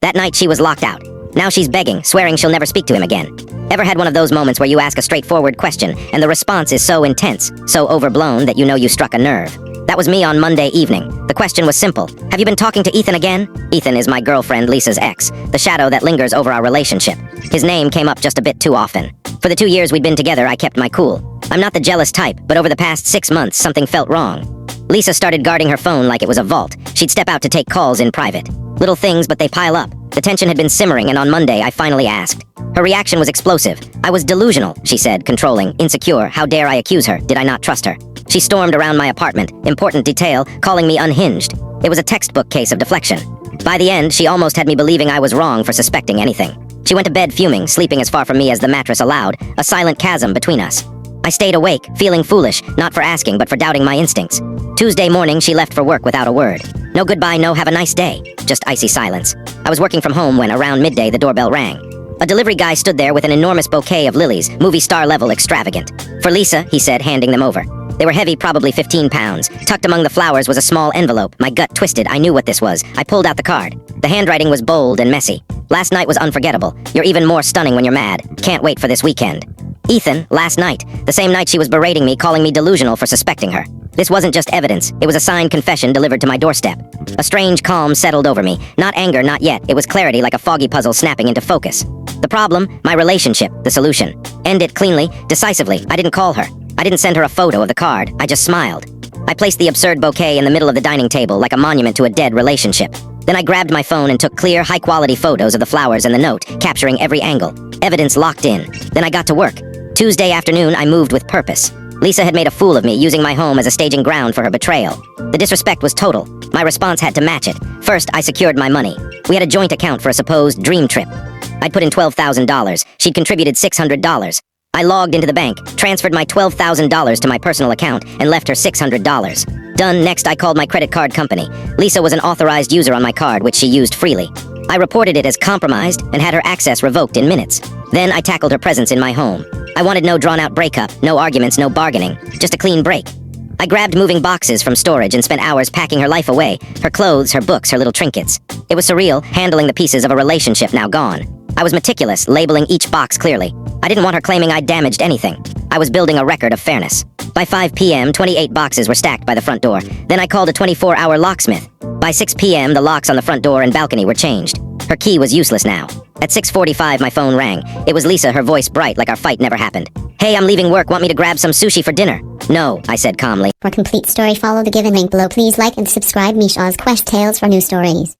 That night she was locked out. Now she's begging, swearing she'll never speak to him again. Ever had one of those moments where you ask a straightforward question, and the response is so intense, so overblown that you know you struck a nerve? That was me on Monday evening. The question was simple. Have you been talking to Ethan again? Ethan is my girlfriend Lisa's ex, the shadow that lingers over our relationship. His name came up just a bit too often. For the 2 years we'd been together, I kept my cool. I'm not the jealous type, but over the past 6 months, something felt wrong. Lisa started guarding her phone like it was a vault. She'd step out to take calls in private. Little things, but they pile up. The tension had been simmering, and on Monday, I finally asked. Her reaction was explosive. I was delusional, she said, controlling, insecure. How dare I accuse her? Did I not trust her? She stormed around my apartment, important detail, calling me unhinged. It was a textbook case of deflection. By the end, she almost had me believing I was wrong for suspecting anything. She went to bed fuming, sleeping as far from me as the mattress allowed, a silent chasm between us. I stayed awake, feeling foolish, not for asking but for doubting my instincts. Tuesday morning, she left for work without a word. No goodbye, no have a nice day. Just icy silence. I was working from home when, around midday, the doorbell rang. A delivery guy stood there with an enormous bouquet of lilies, movie star level extravagant. For Lisa, he said, handing them over. They were heavy, probably 15 pounds. Tucked among the flowers was a small envelope. My gut twisted. I knew what this was. I pulled out the card. The handwriting was bold and messy. Last night was unforgettable. You're even more stunning when you're mad. Can't wait for this weekend. Ethan, last night. The same night she was berating me, calling me delusional for suspecting her. This wasn't just evidence. It was a signed confession delivered to my doorstep. A strange calm settled over me. Not anger, not yet. It was clarity, like a foggy puzzle snapping into focus. The problem? My relationship. The solution. End it cleanly, decisively. I didn't call her. I didn't send her a photo of the card. I just smiled. I placed the absurd bouquet in the middle of the dining table like a monument to a dead relationship. Then I grabbed my phone and took clear, high-quality photos of the flowers and the note, capturing every angle. Evidence locked in. Then I got to work. Tuesday afternoon, I moved with purpose. Lisa had made a fool of me, using my home as a staging ground for her betrayal. The disrespect was total. My response had to match it. First, I secured my money. We had a joint account for a supposed dream trip. I'd put in $12,000. She'd contributed $600. I logged into the bank, transferred my $12,000 to my personal account, and left her $600. Done. Next, I called my credit card company. Lisa was an authorized user on my card, which she used freely. I reported it as compromised and had her access revoked in minutes. Then I tackled her presence in my home. I wanted no drawn-out breakup, no arguments, no bargaining, just a clean break. I grabbed moving boxes from storage and spent hours packing her life away, her clothes, her books, her little trinkets. It was surreal, handling the pieces of a relationship now gone. I was meticulous, labeling each box clearly. I didn't want her claiming I damaged anything. I was building a record of fairness. By 5 p.m., 28 boxes were stacked by the front door. Then I called a 24-hour locksmith. By 6 p.m., the locks on the front door and balcony were changed. Her key was useless now. At 6:45, my phone rang. It was Lisa, her voice bright like our fight never happened. Hey, I'm leaving work. Want me to grab some sushi for dinner? No, I said calmly. For complete story, follow the given link below. Please like and subscribe Meesha's Quest Tales for new stories.